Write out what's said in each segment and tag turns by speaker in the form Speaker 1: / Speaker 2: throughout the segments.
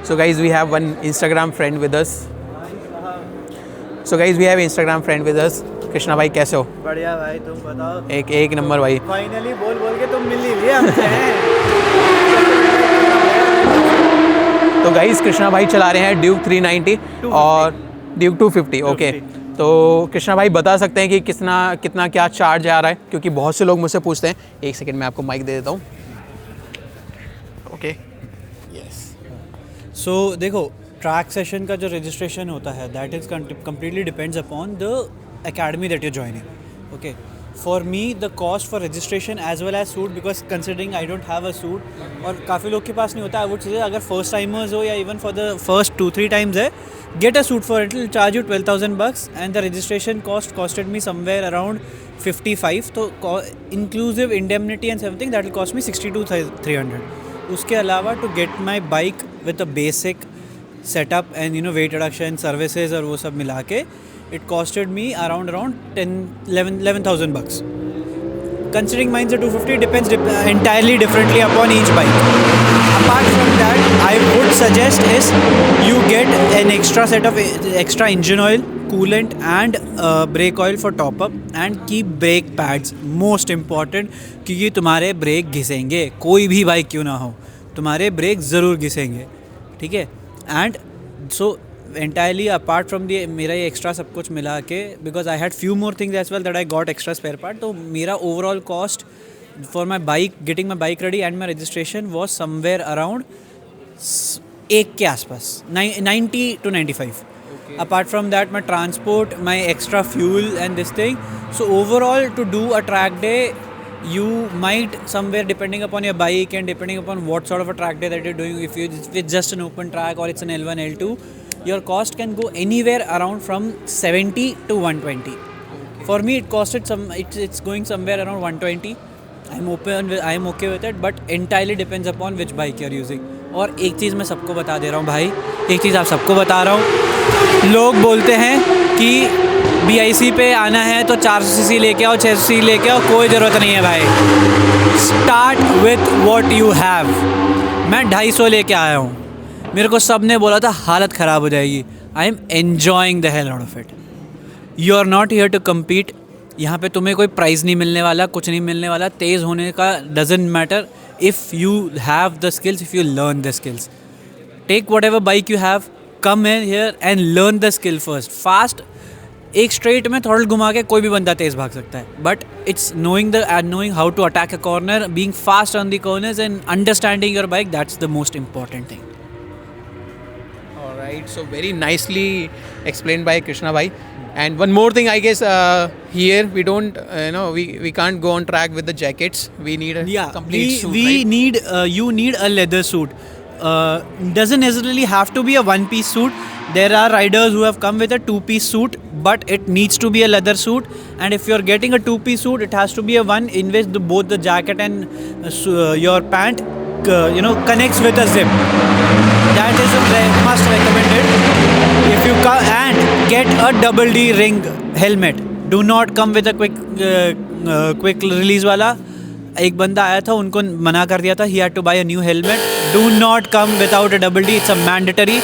Speaker 1: So guys, we have one Instagram friend with us. So guys, we have Instagram friend with us. Krishna भाई कैसे हो?
Speaker 2: बढ़िया भाई, तुम बताओ।
Speaker 1: एक नंबर भाई।
Speaker 2: फाइनली बोल बोल के तुम मिल ही लिए हमसे।
Speaker 1: तो गाइस कृष्णा भाई चला रहे हैं ड्यूक 390 और ड्यूक 250। ओके, तो कृष्णा भाई बता सकते हैं कि कितना क्या चार्ज आ रहा है, क्योंकि बहुत से लोग मुझसे पूछते हैं। एक सेकंड में आपको माइक दे देता हूँ। Okay, yes.
Speaker 2: सो देखो, ट्रैक सेशन का जो रजिस्ट्रेशन होता है that is completely depends upon the academy that you're joining. Okay, for me the cost for registration as well as suit, because considering I don't have a suit और काफ़ी लोग के पास नहीं होता, I would say अगर first timers हो या even for the first 2-3 times है, get a suit for it. It will charge you $12,000 and the registration costed me somewhere around 55, तो inclusive indemnity and everything that will cost me 62,300. उसके अलावा to get my bike with a basic setup and weight reduction services और वो सब मिला के it costed me around 11,000 bucks. Considering mine's a 250, depends entirely differently upon each bike. Apart from that, I would suggest is you get an extra set of extra engine oil, coolant and brake oil for top up, and keep brake pads. Most important, क्योंकि तुम्हारे break घिसेंगे, कोई भी bike क्यों ना हो, तुम्हारे break ज़रूर घिसेंगे, ठीक है? And so entirely apart from the मेरा ये extra सब कुछ मिला के, because I had few more things as well that I got extra spare part, तो मेरा overall cost for my bike, getting my bike ready and my registration was somewhere around 1 के आसपास, 90 to 95. Okay. Apart from that, my transport, my extra fuel and this thing. So overall, to do a track day, you might somewhere, depending upon your bike and depending upon what sort of a track day that you're doing, if it's just an open track or it's an L1, L2, your cost can go anywhere around from 70 to 120. Okay. For me, it costed it's going somewhere around 120. I'm okay with it, but entirely depends upon which bike you're using. और एक चीज़ मैं सबको बता दे रहा हूँ भाई, एक चीज़ आप सबको बता रहा हूँ। लोग बोलते हैं कि BIC पे आना है तो 400cc लेके आओ, 600cc लेके आओ, कोई ज़रूरत नहीं है भाई। Start with what you have. मैं 250 लेके आया हूँ, मेरे को सब ने बोला था हालत ख़राब हो जाएगी। I am enjoying the hell out of it. You are not here to compete. यहाँ पे तुम्हें कोई प्राइज़ नहीं मिलने वाला, कुछ नहीं मिलने वाला। तेज़ होने का doesn't matter if you have the skills, if you learn the skills. Take whatever bike you have, come in here and learn the skill first. Fast एक स्ट्रेट में थ्रॉटल घुमा के कोई भी बंदा तेज़ भाग सकता है, but it's knowing how to attack a corner, being fast on the corners and understanding your bike, that's the most important thing.
Speaker 1: Right, so very nicely explained by Krishna bhai. And one more thing, I guess here we don't we can't go on track with the jackets. We need a complete suit.
Speaker 2: We
Speaker 1: right?
Speaker 2: need you need a leather suit. Doesn't necessarily have to be a one-piece suit. There are riders who have come with a two-piece suit, but it needs to be a leather suit. And if you're getting a two-piece suit, it has to be a one in which both the jacket and your pant connects with a zip. That is a must recommended. If you and get a double D ring helmet. Do not come with a quick release वाला। एक बंदा आया था, उनको मना कर दिया था, he had to buy a new helmet. Do not come without a double D. It's a mandatory.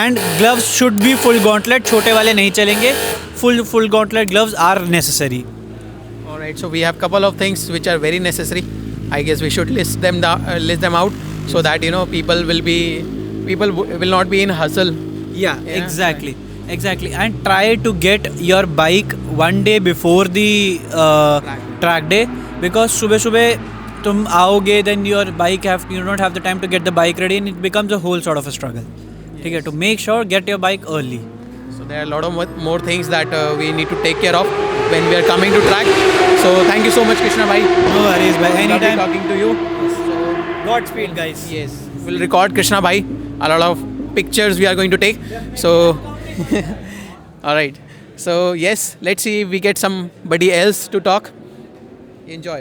Speaker 2: And gloves should be full gauntlet. छोटे वाले नहीं चलेंगे. Full gauntlet gloves are necessary.
Speaker 1: Alright, so we have couple of things which are very necessary. I guess we should list them out so that people will not be in hustle.
Speaker 2: Yeah, exactly. And try to get your bike one day before the track day, because सुबह तुम आओगे, then your bike you don't have the time to get the bike ready, and it becomes a whole sort of a struggle. ठीक है, to make sure get your bike early.
Speaker 1: So there are a lot of more things that we need to take care of when we are coming to track. So thank you so much, Krishna bhai.
Speaker 2: No worries, bhai. Anytime.
Speaker 1: Talking to you.
Speaker 2: So, Godspeed, guys.
Speaker 1: Yes, we'll record Krishna bhai. A lot of pictures we are going to take. So, all right. So yes, let's see if we get somebody else to talk. Enjoy.